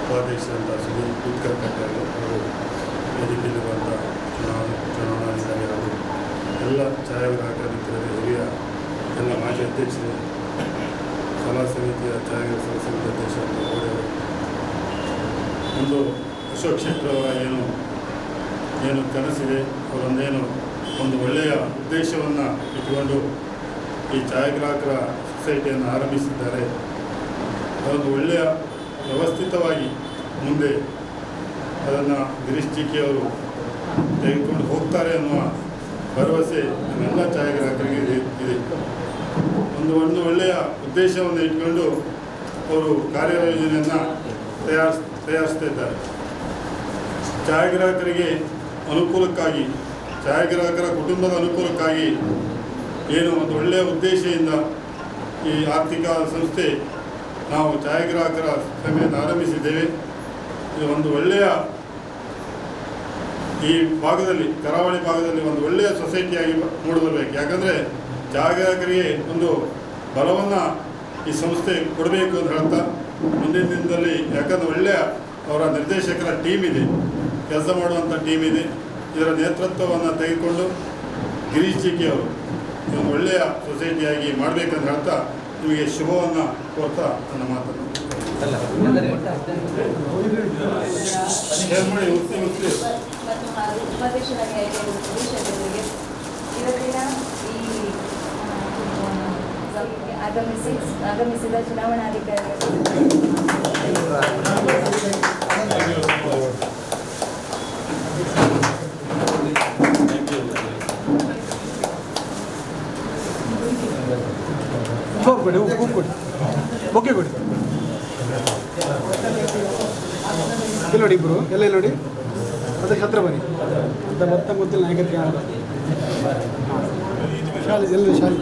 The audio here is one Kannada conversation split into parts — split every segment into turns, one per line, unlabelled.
ಉಪಾಧ್ಯಕ್ಷರಂಥ ಸುನೀಲ್ ಕುಲಕರ್ಣಿ ಅವರು, ವೇದಿಕೆಯಲ್ಲಿರುವಂಥ ಚುನಾವಣಾಧಿಕಾರಿ ಅವರು, ಎಲ್ಲ ಛಾಯಾಗ್ರಾಹಕ ಮಿತ್ರರೇ, ಹಿರಿಯ ಎಲ್ಲ ಮಾಜಿ ಅಧ್ಯಕ್ಷರು, ಸಲಹಾ ಸಮಿತಿಯ ಛಾಯಾಗ್ರಾಹಕ ಸಲಹಾ ಸಮಿತಿ ಅಧ್ಯಕ್ಷ ಅವರು, ಒಂದು ಅಶೋಕ್ ಕ್ಷೇತ್ರ ಅವರ ಏನು ಕನಸಿದೆ, ಅವರೊಂದೇನು ಒಂದು ಒಳ್ಳೆಯ ಉದ್ದೇಶವನ್ನು ಇಟ್ಟುಕೊಂಡು ಈ ಛಾಯಾಗ್ರಾಹಕರ ಸೊಸೈಟಿಯನ್ನು ಆರಂಭಿಸಿದ್ದಾರೆ. ಅದೊಂದು ಒಳ್ಳೆಯ ವ್ಯವಸ್ಥಿತವಾಗಿ ಮುಂದೆ ಅದನ್ನು ಗಿರೀಶ್ ಜಿಕೆ ಅವರು ತೆಗೆದುಕೊಂಡು ಹೋಗ್ತಾರೆ ಅನ್ನುವ ಭರವಸೆ ನಮ್ಮೆಲ್ಲ ಛಾಯಾಗ್ರಾಹಕರಿಗೆ ಇದೆ. ಒಂದು ಒಳ್ಳೆಯ ಉದ್ದೇಶವನ್ನು ಇಟ್ಕೊಂಡು ಅವರು ಕಾರ್ಯಯೋಜನೆಯನ್ನು ತಯಾರಿಸ್ತಾ ಇದ್ದಾರೆ. ಛಾಯಾಗ್ರಾಹಕರಿಗೆ ಅನುಕೂಲಕ್ಕಾಗಿ, ಛಾಯಾಗ್ರಾಹಕರ ಕುಟುಂಬದ ಅನುಕೂಲಕ್ಕಾಗಿ ಏನು ಒಂದು ಒಳ್ಳೆಯ ಉದ್ದೇಶದಿಂದ ಈ ಆರ್ಥಿಕ ಸಂಸ್ಥೆ ನಾವು ಛಾಯಾಗ್ರಾಹಕರ ಸಭೆಯನ್ನು ಆರಂಭಿಸಿದ್ದೇವೆ. ಇದು ಒಂದು ಒಳ್ಳೆಯ ಈ ಭಾಗದಲ್ಲಿ, ಕರಾವಳಿ ಭಾಗದಲ್ಲಿ ಒಂದು ಒಳ್ಳೆಯ ಸೊಸೈಟಿಯಾಗಿ ಮೂಡಿಬರಬೇಕು. ಯಾಕಂದರೆ ಛಾಯಾಗ್ರಾಹಕರಿಗೆ ಒಂದು ಬಲವನ್ನು ಈ ಸಂಸ್ಥೆ ಕೊಡಬೇಕು ಅಂತ ಹೇಳ್ತಾ ಮುಂದಿನ ದಿನದಲ್ಲಿ, ಯಾಕಂದರೆ ಒಳ್ಳೆಯ ಅವರ ನಿರ್ದೇಶಕರ ಟೀಮ್ ಇದೆ, ಕೆಲಸ ಮಾಡುವಂಥ ಟೀಮ್ ಇದೆ. ಇದರ ನೇತೃತ್ವವನ್ನು ತೆಗೆದುಕೊಂಡು ಗಿರೀಶ್ ಜಿಕೆ ಅವರು ಒಂದು ಒಳ್ಳೆಯ ಸೊಸೈಟಿಯಾಗಿ ಮಾಡಬೇಕಂತ ಹೇಳ್ತಾ ನಿಮಗೆ ಶುಭವನ್ನು ಕೋರ್ತಾ ನನ್ನ ಮಾತನ್ನು
ಆಗಮಿಸಿದ ಚುನಾವಣಾಧಿಕಾರಿಗಳು
ಕೊಡಿ, ಉಪ್ಪು ಕೊಡಿ, ಬೊಕ್ಕೆ ಕೊಡಿ. ಇಲ್ಲಿ ನೋಡಿ, ಇಬ್ಬರು ಎಲ್ಲ ಇಲ್ಲಿ ನೋಡಿ, ಅದಕ್ಕೆ ಹತ್ರ ಬನ್ನಿ ಅಂತ ಮೊತ್ತ ಗೊತ್ತಿಲ್ಲ ನಾಯಕರಿಗೆ. ಶಾಲೆ ಎಲ್ಲ ಶಾಲೆ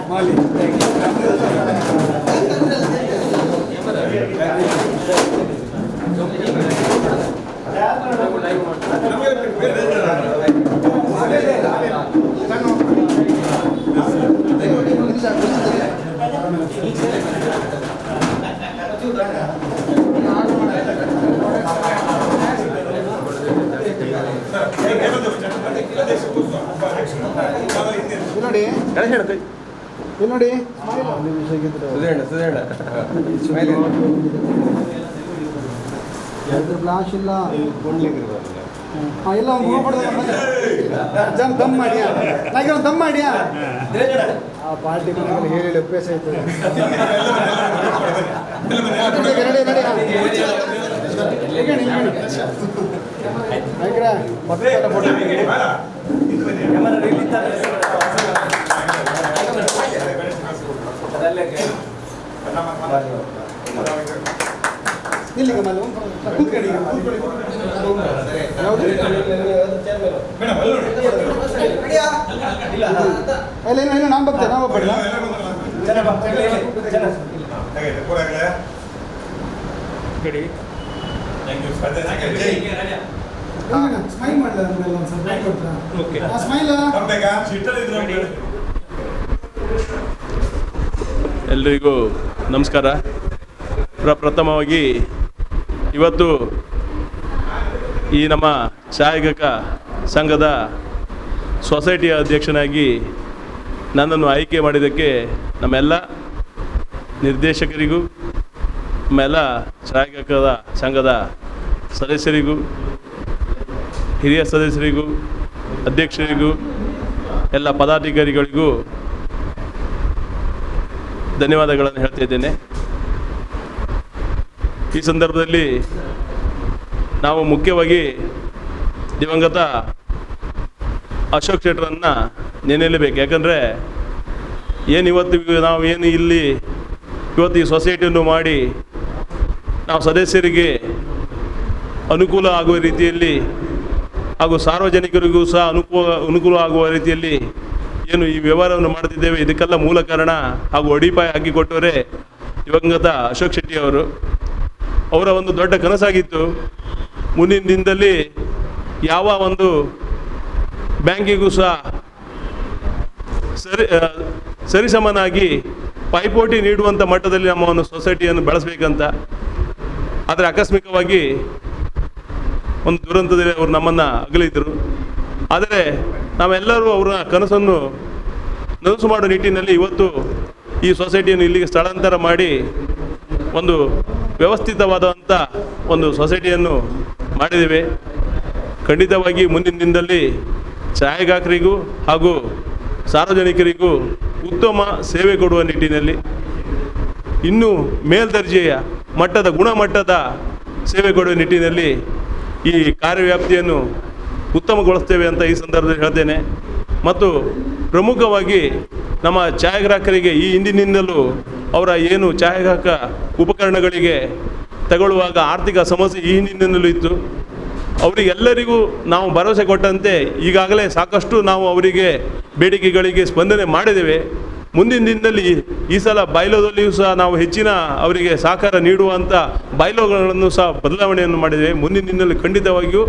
ಮಾಲಿ ನೋಡಿ ಫ್ಲಾಶ್ ಇಲ್ಲ ಎಲ್ಲ ದಮ್ ಮಾಡಿಯಾ, ನಾಗೆ ಒಂದು ದಮ್ ಮಾಡಿಯಾ. ಆ ಪಾರ್ಟಿ ಮನೆಯಲ್ಲಿ ಹೇಳಿ ಅಭ್ಯಾಸ ಆಯ್ತು. ಇಲ್ಲಿಗೆ ಮಲ್ಲ ಕೂತ್ಕಡಿ ಎಲ್ಲ ಏನು ನಾನು ಬರ್ತೇನೆ, ನಾವು ಒಬ್ಬಡಿಲ್ಲ ಸ್ಮೈಲ್ ಮಾಡಲ ಸ್ಮೈಲ್.
ಎಲ್ರಿಗೂ ನಮಸ್ಕಾರ. ಪ್ರಪ್ರಥಮವಾಗಿ ಇವತ್ತು ಈ ನಮ್ಮ ಛಾಯಾಗ್ರಾಹಕ ಸಂಘದ ಸೊಸೈಟಿಯ ಅಧ್ಯಕ್ಷನಾಗಿ ನನ್ನನ್ನು ಆಯ್ಕೆ ಮಾಡಿದ್ದಕ್ಕೆ ನಮ್ಮೆಲ್ಲ ನಿರ್ದೇಶಕರಿಗೂ, ನಮ್ಮೆಲ್ಲ ಛಾಯಾಗ್ರಾಹಕರ ಸಂಘದ ಸದಸ್ಯರಿಗೂ, ಹಿರಿಯ ಸದಸ್ಯರಿಗೂ, ಅಧ್ಯಕ್ಷರಿಗೂ, ಎಲ್ಲ ಪದಾಧಿಕಾರಿಗಳಿಗೂ ಧನ್ಯವಾದಗಳನ್ನು ಹೇಳ್ತಿದ್ದೇನೆ. ಈ ಸಂದರ್ಭದಲ್ಲಿ ನಾವು ಮುಖ್ಯವಾಗಿ ದಿವಂಗತ ಅಶೋಕ್ ಶೆಟ್ಟರನ್ನು ನೆನೆಯಲೇಬೇಕು. ಯಾಕಂದರೆ ನಾವು ಇಲ್ಲಿ ಇವತ್ತು ಈ ಸೊಸೈಟಿಯನ್ನು ಮಾಡಿ ನಾವು ಸದಸ್ಯರಿಗೆ ಅನುಕೂಲ ಆಗುವ ರೀತಿಯಲ್ಲಿ ಹಾಗೂ ಸಾರ್ವಜನಿಕರಿಗೂ ಸಹ ಅನುಕೂಲ ಆಗುವ ರೀತಿಯಲ್ಲಿ ಏನು ಈ ವ್ಯವಹಾರವನ್ನು ಮಾಡ್ತಿದ್ದೇವೆ, ಇದಕ್ಕೆಲ್ಲ ಮೂಲ ಕಾರಣ ಹಾಗೂ ಅಡಿಪಾಯ ಹಾಕಿಕೊಟ್ಟವರೇ ದಿವಂಗತ ಅಶೋಕ್ ಶೆಟ್ಟಿ ಅವರು. ಅವರ ಒಂದು ದೊಡ್ಡ ಕನಸಾಗಿತ್ತು ಮುಂದಿನ ದಿನದಲ್ಲಿ ಯಾವ ಒಂದು ಬ್ಯಾಂಕಿಗೂ ಸಹ ಸರಿಸಮನಾಗಿ ಪೈಪೋಟಿ ನೀಡುವಂಥ ಮಟ್ಟದಲ್ಲಿ ನಮ್ಮ ಒಂದು ಸೊಸೈಟಿಯನ್ನು ಬೆಳೆಸಬೇಕಂತ. ಆದರೆ ಆಕಸ್ಮಿಕವಾಗಿ ಒಂದು ದುರಂತದಲ್ಲಿ ಅವರು ನಮ್ಮನ್ನು ಅಗಲಿದ್ರು. ಆದರೆ ನಾವೆಲ್ಲರೂ ಅವರ ಕನಸನ್ನು ನನಸು ಮಾಡೋ ನಿಟ್ಟಿನಲ್ಲಿ ಇವತ್ತು ಈ ಸೊಸೈಟಿಯನ್ನು ಇಲ್ಲಿಗೆ ಸ್ಥಳಾಂತರ ಮಾಡಿ ಒಂದು ವ್ಯವಸ್ಥಿತವಾದಂಥ ಒಂದು ಸೊಸೈಟಿಯನ್ನು ಮಾಡಿದ್ದೇವೆ. ಖಂಡಿತವಾಗಿ ಮುಂದಿನ ದಿನದಲ್ಲಿ ಛಾಯಾಗ್ರಾಹಕರಿಗೂ ಹಾಗೂ ಸಾರ್ವಜನಿಕರಿಗೂ ಉತ್ತಮ ಸೇವೆ ಕೊಡುವ ನಿಟ್ಟಿನಲ್ಲಿ ಇನ್ನೂ ಮೇಲ್ದರ್ಜೆಯ ಮಟ್ಟದ ಗುಣಮಟ್ಟದ ಸೇವೆ ಕೊಡುವ ನಿಟ್ಟಿನಲ್ಲಿ ಈ ಕಾರ್ಯವ್ಯಾಪ್ತಿಯನ್ನು ಉತ್ತಮಗೊಳಿಸ್ತೇವೆ ಅಂತ ಈ ಸಂದರ್ಭದಲ್ಲಿ ಹೇಳ್ತೇನೆ. ಮತ್ತು ಪ್ರಮುಖವಾಗಿ ನಮ್ಮ ಛಾಯಾಗ್ರಾಹಕರಿಗೆ ಈ ಹಿಂದಿನಿಂದಲೂ ಅವರ ಏನು ಛಾಯಾಗ್ರಾಹಕ ಉಪಕರಣಗಳಿಗೆ ತಗೊಳ್ಳುವಾಗ ಆರ್ಥಿಕ ಸಮಸ್ಯೆ ಈ ಹಿಂದಿನಿಂದಲೂ ಇತ್ತು. ಅವರಿಗೆಲ್ಲರಿಗೂ ನಾವು ಭರವಸೆ ಕೊಟ್ಟಂತೆ ಈಗಾಗಲೇ ಸಾಕಷ್ಟು ನಾವು ಅವರಿಗೆ ಬೇಡಿಕೆಗಳಿಗೆ ಸ್ಪಂದನೆ ಮಾಡಿದ್ದೇವೆ. ಮುಂದಿನ ದಿನದಲ್ಲಿ ಈ ಸಲ ಬೈಲೋದಲ್ಲಿಯೂ ಸಹ ನಾವು ಹೆಚ್ಚಿನ ಅವರಿಗೆ ಸಹಕಾರ ನೀಡುವಂಥ ಬೈಲೋಗಳನ್ನು ಸಹ ಬದಲಾವಣೆಯನ್ನು ಮಾಡಿದ್ದೇವೆ. ಮುಂದಿನ ದಿನದಲ್ಲಿ ಖಂಡಿತವಾಗಿಯೂ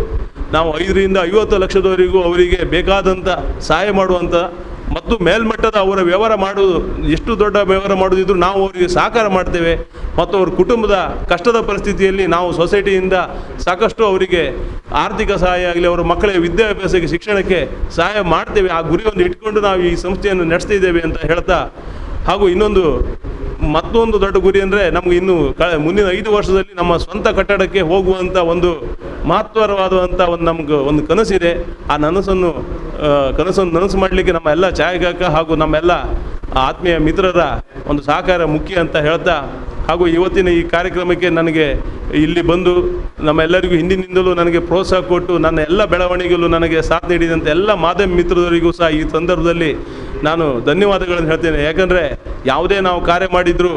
ನಾವು 5ರಿಂದ 50 ಲಕ್ಷದವರೆಗೂ ಅವರಿಗೆ ಬೇಕಾದಂಥ ಸಹಾಯ ಮಾಡುವಂಥ ಮತ್ತು ಮೇಲ್ಮಟ್ಟದ ಅವರ ವ್ಯವಹಾರ ಮಾಡುವುದು, ಎಷ್ಟು ದೊಡ್ಡ ವ್ಯವಹಾರ ಮಾಡೋದಿದ್ರು ನಾವು ಅವರಿಗೆ ಸಹಕಾರ ಮಾಡ್ತೇವೆ. ಮತ್ತು ಅವ್ರ ಕುಟುಂಬದ ಕಷ್ಟದ ಪರಿಸ್ಥಿತಿಯಲ್ಲಿ ನಾವು ಸೊಸೈಟಿಯಿಂದ ಸಾಕಷ್ಟು ಅವರಿಗೆ ಆರ್ಥಿಕ ಸಹಾಯ ಆಗಲಿ, ಅವರ ಮಕ್ಕಳ ವಿದ್ಯಾಭ್ಯಾಸಕ್ಕೆ ಶಿಕ್ಷಣಕ್ಕೆ ಸಹಾಯ ಮಾಡ್ತೇವೆ. ಆ ಗುರಿಯನ್ನು ಇಟ್ಕೊಂಡು ನಾವು ಈ ಸಂಸ್ಥೆಯನ್ನು ನಡೆಸ್ತಿದ್ದೇವೆ ಅಂತ ಹೇಳ್ತಾ, ಹಾಗೂ ಮತ್ತೊಂದು ದೊಡ್ಡ ಗುರಿ ಅಂದರೆ ನಮಗೆ ಇನ್ನು ಮುಂದಿನ 5 ವರ್ಷದಲ್ಲಿ ನಮ್ಮ ಸ್ವಂತ ಕಟ್ಟಡಕ್ಕೆ ಹೋಗುವಂಥ ಒಂದು ಮಹತ್ವರವಾದಂಥ ಒಂದು ಕನಸಿದೆ. ಆ ಕನಸನ್ನು ನನಸು ಮಾಡಲಿಕ್ಕೆ ನಮ್ಮ ಎಲ್ಲ ಛಾಯಾಗ್ರಾಹಕ ಹಾಗೂ ನಮ್ಮೆಲ್ಲ ಆತ್ಮೀಯ ಮಿತ್ರರ ಒಂದು ಸಹಕಾರ ಮುಖ್ಯ ಅಂತ ಹೇಳ್ತಾ, ಹಾಗೂ ಇವತ್ತಿನ ಈ ಕಾರ್ಯಕ್ರಮಕ್ಕೆ ನನಗೆ ಇಲ್ಲಿ ಬಂದು ನಮ್ಮೆಲ್ಲರಿಗೂ ಹಿಂದಿನಿಂದಲೂ ನನಗೆ ಪ್ರೋತ್ಸಾಹ ಕೊಟ್ಟು ನನ್ನ ಎಲ್ಲ ಬೆಳವಣಿಗೆಯಲ್ಲೂ ನನಗೆ ಸಾಥ್ ನೀಡಿದಂಥ ಎಲ್ಲ ಮಾಧ್ಯಮ ಮಿತ್ರರಿಗೂ ಸಹ ಈ ಸಂದರ್ಭದಲ್ಲಿ ನಾನು ಧನ್ಯವಾದಗಳನ್ನು ಹೇಳ್ತೇನೆ. ಯಾಕಂದರೆ ಯಾವುದೇ ನಾವು ಕಾರ್ಯ ಮಾಡಿದರೂ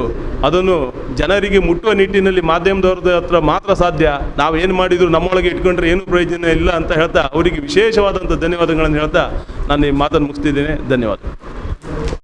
ಅದನ್ನು ಜನರಿಗೆ ಮುಟ್ಟುವ ನಿಟ್ಟಿನಲ್ಲಿ ಮಾಧ್ಯಮದವ್ರ ಹತ್ರ ಮಾತ್ರ ಸಾಧ್ಯ. ನಾವು ಏನು ಮಾಡಿದರೂ ನಮ್ಮೊಳಗೆ ಇಟ್ಕೊಂಡ್ರೆ ಏನೂ ಪ್ರಯೋಜನ ಇಲ್ಲ ಅಂತ ಹೇಳ್ತಾ ಅವರಿಗೆ ವಿಶೇಷವಾದಂಥ ಧನ್ಯವಾದಗಳನ್ನು ಹೇಳ್ತಾ ನಾನು ಈ ಮಾತನ್ನು ಮುಗಿಸ್ತಿದ್ದೇನೆ. ಧನ್ಯವಾದ.